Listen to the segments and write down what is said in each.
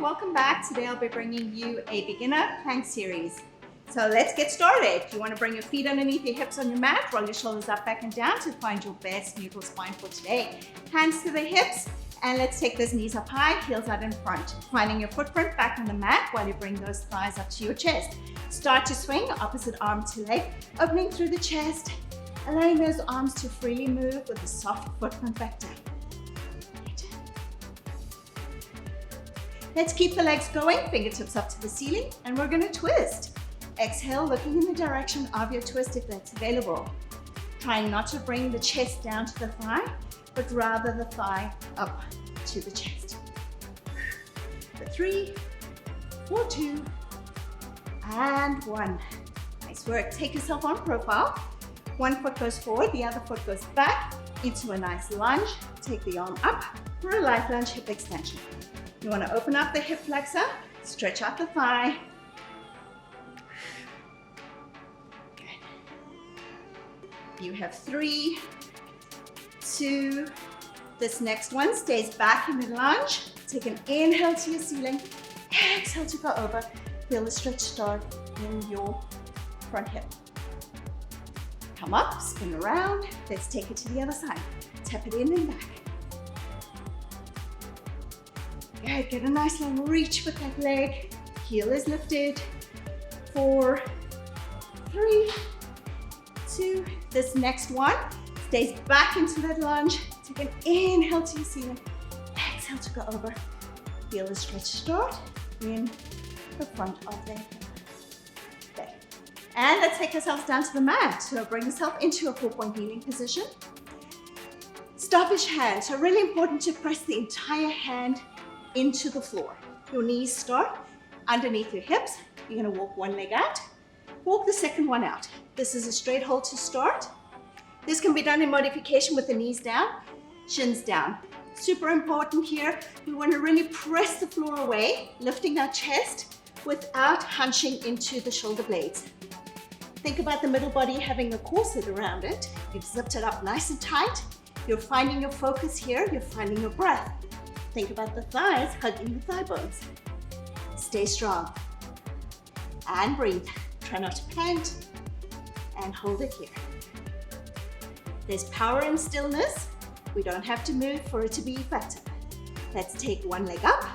welcome back. Today I'll be bringing you a beginner plank series. So let's get started. You want to bring your feet underneath your hips on your mat, roll your shoulders up, back and down to find your best neutral spine for today. Hands to the hips, and let's take those knees up high, heels out in front. Finding your footprint back on the mat while you bring those thighs up to your chest. Start to swing, opposite arm to leg, opening through the chest, allowing those arms to freely move with a soft footprint back down. Let's keep the legs going, fingertips up to the ceiling, and we're going to twist. Exhale, looking in the direction of your twist if that's available. Trying not to bring the chest down to the thigh, but rather the thigh up to the chest. For 3, 4, 2, and 1. Nice work. Take yourself on profile. One foot goes forward, the other foot goes back into a nice lunge. Take the arm up for a light lunge hip extension. You want to open up the hip flexor, stretch out the thigh. Good. You have 3, 2, this next one stays back in the lunge. Take an inhale to your ceiling, exhale to go over. Feel the stretch start in your front hip. Come up, spin around. Let's take it to the other side. Tap it in and back. Good, get a nice long reach with that leg. Heel is lifted. 4, 3, 2. This next one stays back into that lunge. Take an inhale to your ceiling. Exhale to go over. Feel the stretch start in the front of the hip. Okay. And let's take ourselves down to the mat. So bring yourself into a 4-point kneeling position. Starfish hand. So really important to press the entire hand into the floor. Your knees start underneath your hips. You're going to walk one leg out, walk the second one out. This is a straight hold to start. This can be done in modification with the knees down, shins down. Super important here, we want to really press the floor away, lifting our chest without hunching into the shoulder blades. Think about the middle body having a corset around it. You've zipped it up nice and tight. You're finding your focus here, you're finding your breath. Think about the thighs hugging the thigh bones. Stay strong. And breathe. Try not to pant. And hold it here. There's power in stillness. We don't have to move for it to be effective. Let's take one leg up,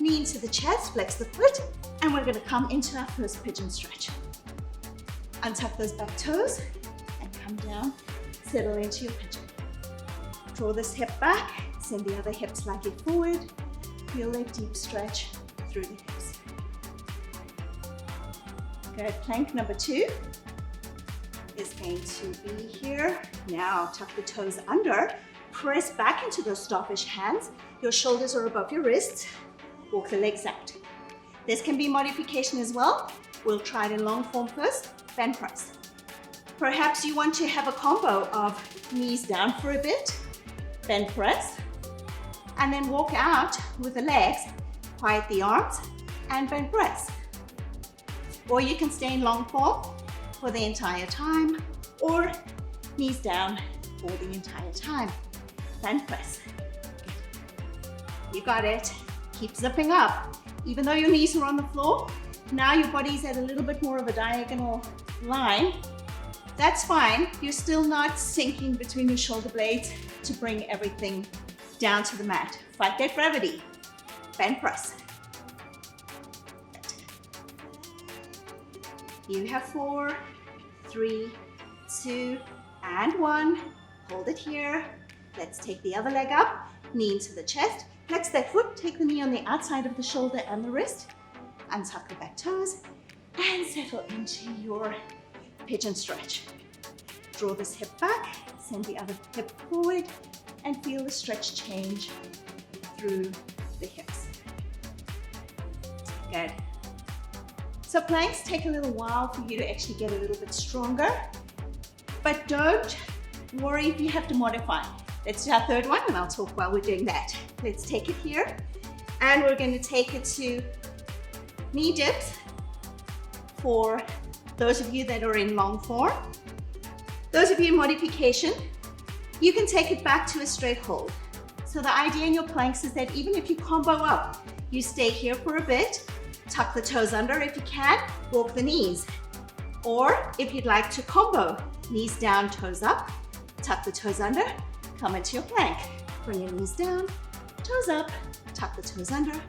knee into the chest, flex the foot, and we're going to come into our first pigeon stretch. Untuck those back toes and come down, settle into your pigeon. Draw this hip back. Send the other hip slightly forward. Feel that deep stretch through the hips. Good. Plank number 2 is going to be here. Now tuck the toes under. Press back into those starfish hands. Your shoulders are above your wrists. Walk the legs out. This can be modification as well. We'll try it in long form first. Bend press. Perhaps you want to have a combo of knees down for a bit. Bend press. And then walk out with the legs, quiet the arms, and bend press. Or you can stay in long form for the entire time, or knees down for the entire time. Bend press. You got it. Keep zipping up. Even though your knees are on the floor, now your body's at a little bit more of a diagonal line. That's fine. You're still not sinking between your shoulder blades to bring everything down to the mat. Fight that gravity. Bend press. You have 4, 3, 2, and 1. Hold it here. Let's take the other leg up, knee into the chest. Flex that foot, take the knee on the outside of the shoulder and the wrist. Untuck the back toes and settle into your pigeon stretch. Draw this hip back, send the other hip forward, and feel the stretch change through the hips. Good. So planks take a little while for you to actually get a little bit stronger, but don't worry if you have to modify. Let's do our third one and I'll talk while we're doing that. Let's take it here and we're going to take it to knee dips for those of you that are in long form. Those of you in modification, you can take it back to a straight hold. So the idea in your planks is that even if you combo up, You stay here for a bit, tuck the toes under if you can, walk the knees. Or if you'd like to combo, knees down, toes up, tuck the toes under, come into your plank. Bring your knees down, toes up, tuck the toes under,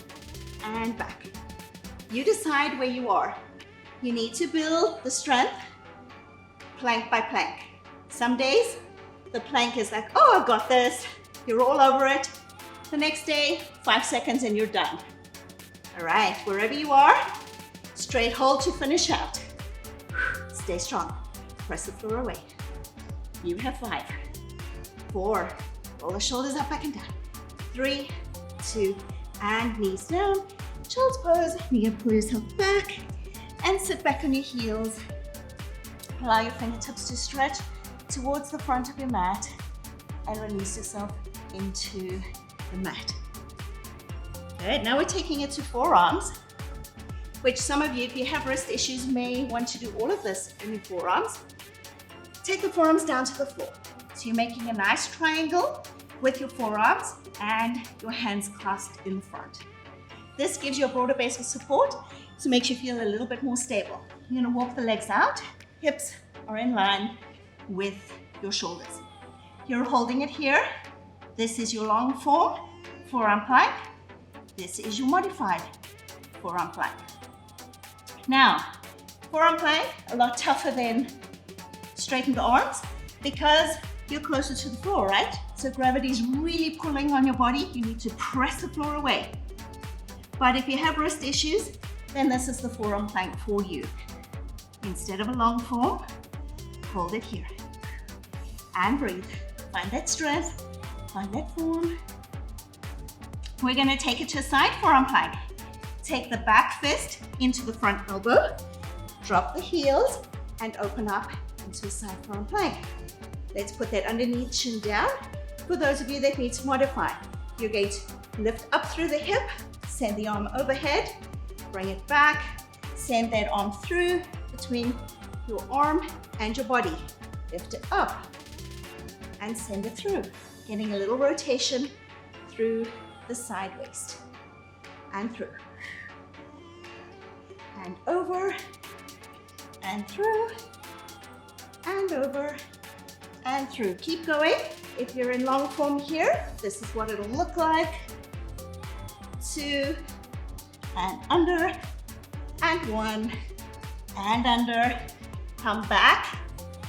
and back. You decide where you are. You need to build the strength plank by plank. Some days, the plank is like, oh, I've got this. You're all over it. The next day, 5 seconds and you're done. All right, wherever you are, straight hold to finish out. Stay strong. Press the floor away. You have 5, 4, roll the shoulders up, back and down. 3, 2, and knees down. Child's pose. You can pull yourself back and sit back on your heels. Allow your fingertips to stretch towards the front of your mat and release yourself into the mat. Good, now we're taking it to forearms, which some of you, if you have wrist issues, may want to do all of this in your forearms. Take the forearms down to the floor. So you're making a nice triangle with your forearms and your hands clasped in the front. This gives you a broader base of support, so it makes you feel a little bit more stable. You're gonna walk the legs out, hips are in line with your shoulders. You're holding it here. This is your long form, forearm plank. This is your modified forearm plank. Now, forearm plank, a lot tougher than straightened arms because you're closer to the floor, right? So gravity is really pulling on your body. You need to press the floor away. But if you have wrist issues, then this is the forearm plank for you. Instead of a long form, hold it here. And breathe. Find that strength, find that form. We're gonna take it to a side forearm plank. Take the back fist into the front elbow, drop the heels, and open up into a side forearm plank. Let's put that underneath, chin down. For those of you that need to modify, you're going to lift up through the hip, send the arm overhead, bring it back, send that arm through between your arm and your body. Lift it up and send it through, getting a little rotation through the side waist and through and over and through and over and through. Keep going. If you're in long form here, this is what it'll look like. 2 and under and 1 and under. Come back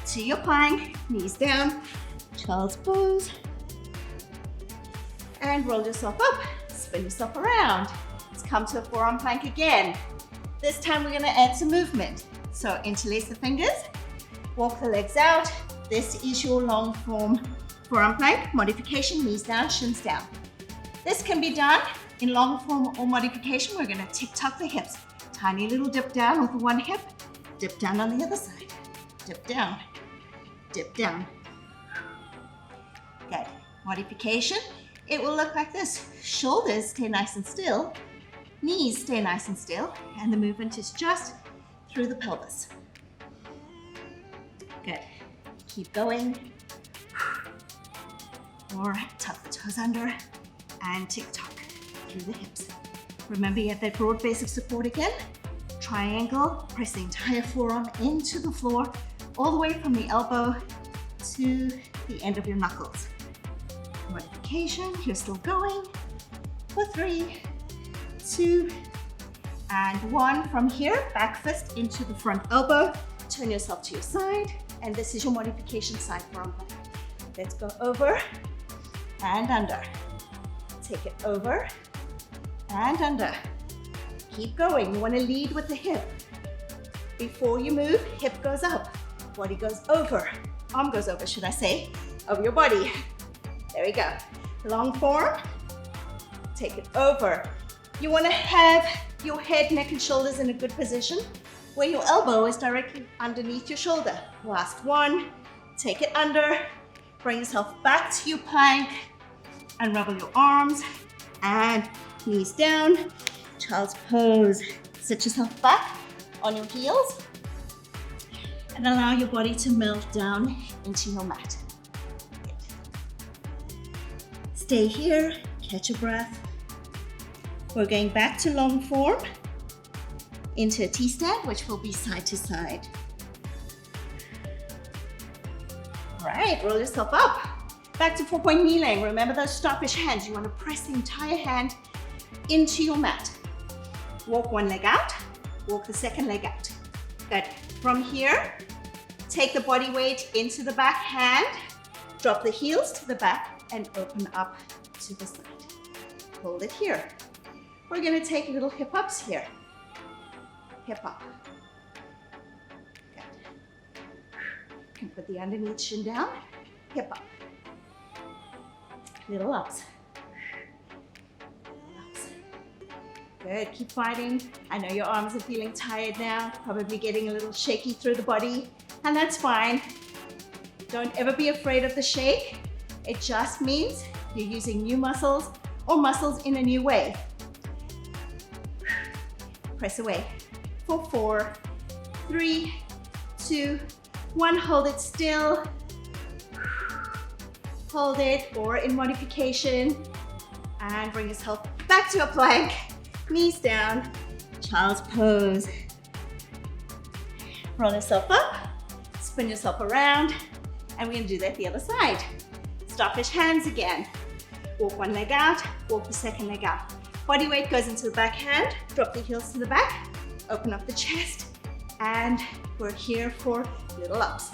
to your plank, knees down, child's pose, and roll yourself up, spin yourself around. Let's come to a forearm plank again. This time we're gonna add some movement. So interlace the fingers, walk the legs out. This is your long form forearm plank, modification, knees down, shins down. This can be done in long form or modification. We're gonna tick-tock the hips. Tiny little dip down with one hip, dip down on the other side, dip down, dip down. Good, modification. It will look like this. Shoulders stay nice and still, knees stay nice and still, and the movement is just through the pelvis. Good, keep going. Or tuck the toes under and tick-tock through the hips. Remember, you have that broad base of support again. Triangle, press the entire forearm into the floor, all the way from the elbow to the end of your knuckles. Modification, you're still going for 3, 2, and 1. From here, back fist into the front elbow. Turn yourself to your side, and this is your modification side forearm plank. Let's go over and under. Take it over and under. Keep going. You want to lead with the hip. Before you move, hip goes up, body goes over, arm goes over, should I say, over your body. There we go. Long form, take it over. You want to have your head, neck, and shoulders in a good position where your elbow is directly underneath your shoulder. Last one, take it under, bring yourself back to your plank, unravel your arms, and knees down, child's pose. Sit yourself back on your heels, and allow your body to melt down into your mat. Stay here, catch your breath. We're going back to long form into a T-stand, which will be side to side. All right, roll yourself up. Back to 4-point kneeling. Remember those starfish hands. You want to press the entire hand into your mat. Walk one leg out, walk the second leg out. Good. From here, take the body weight into the back hand, drop the heels to the back, and open up to the side. Hold it here. We're going to take little hip ups here. Hip up. Good. You can put the underneath shin down, hip up. Little ups. Good, keep fighting. I know your arms are feeling tired now, probably getting a little shaky through the body, and that's fine. Don't ever be afraid of the shake. It just means you're using new muscles or muscles in a new way. Press away. For 4, 3, 2, 1. Hold it still. Hold it, or in modification, and bring yourself back to a plank. Knees down, child's pose. Roll yourself up, spin yourself around, and we're gonna do that the other side. Starfish hands again. Walk one leg out, walk the second leg out. Body weight goes into the back hand, drop the heels to the back, open up the chest, and we're here for little ups.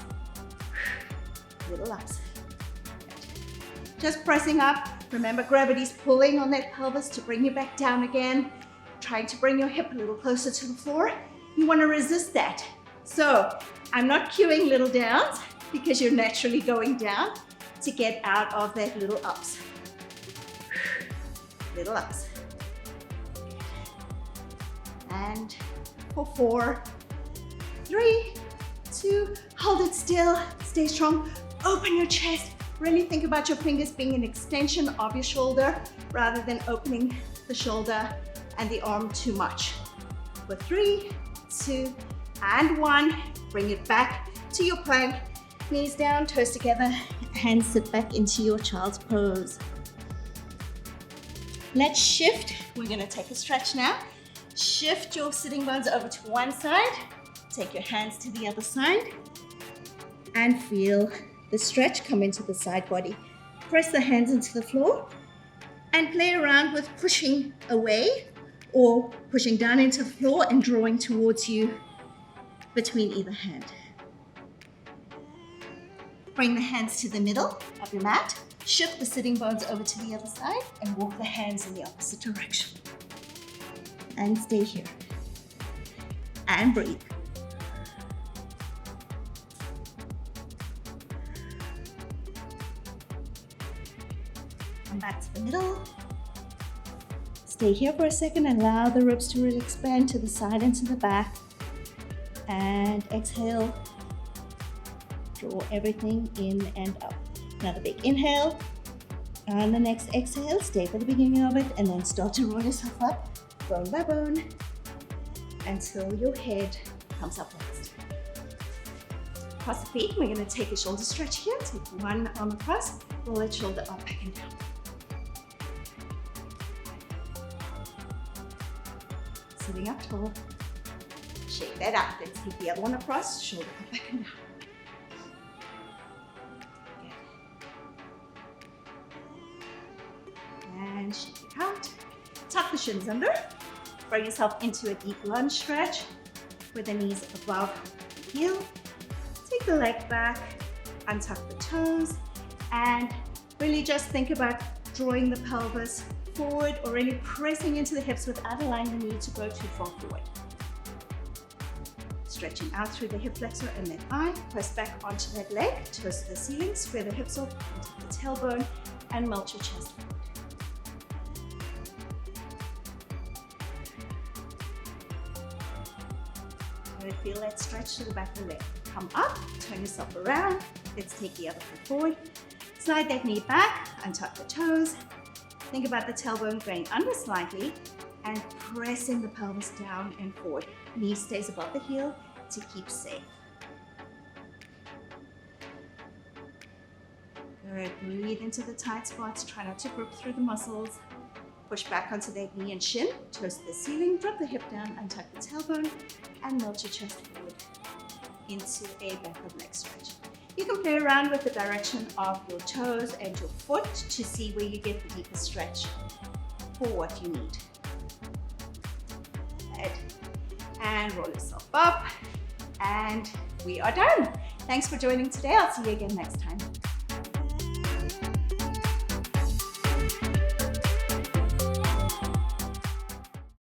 Little ups. Just pressing up. Remember, gravity's pulling on that pelvis to bring you back down again. Trying to bring your hip a little closer to the floor. You want to resist that. So I'm not cueing little downs because you're naturally going down to get out of that little ups. Little ups. And for 4, 3, 2, hold it still, stay strong, open your chest. Really think about your fingers being an extension of your shoulder rather than opening the shoulder and the arm too much. For 3, 2, and 1. Bring it back to your plank. Knees down, toes together, hands sit back into your child's pose. Let's shift. We're gonna take a stretch now. Shift your sitting bones over to one side. Take your hands to the other side and feel the stretch come into the side body. Press the hands into the floor and play around with pushing away or pushing down into the floor and drawing towards you between either hand. Bring the hands to the middle of your mat. Shift the sitting bones over to the other side and walk the hands in the opposite direction. And stay here. And breathe. Come back to the middle. Stay here for a second. Allow the ribs to really expand to the side and to the back. And exhale. Draw everything in and up. Another big inhale. On the next exhale, stay for the beginning of it and then start to roll yourself up, bone by bone, until your head comes up next. Cross the feet. We're going to take a shoulder stretch here. Take one arm across, roll that shoulder up, back and down. Sitting up tall. Shake that out. Let's take the other one across, shoulder up, back and down. And shake it out. Tuck the shins under. Bring yourself into a deep lunge stretch with the knees above the heel. Take the leg back, untuck the toes, and really just think about drawing the pelvis forward or really pressing into the hips without allowing the knee to go too far forward. Stretching out through the hip flexor and then thigh. Press back onto that leg, toes to the ceiling, square the hips up into the tailbone, and melt your chest forward. Feel that stretch to the back of the leg. Come up, turn yourself around. Let's take the other foot forward. Slide that knee back, untuck the toes. Think about the tailbone going under slightly and pressing the pelvis down and forward. Knee stays above the heel to keep safe. Good, breathe into the tight spots. Try not to grip through the muscles. Push back onto that knee and shin, toes to the ceiling, drop the hip down, untuck the tailbone, and melt your chest forward into a back of leg stretch. You can play around with the direction of your toes and your foot to see where you get the deepest stretch for what you need. Good. And roll yourself up, and we are done. Thanks for joining today. I'll see you again next time.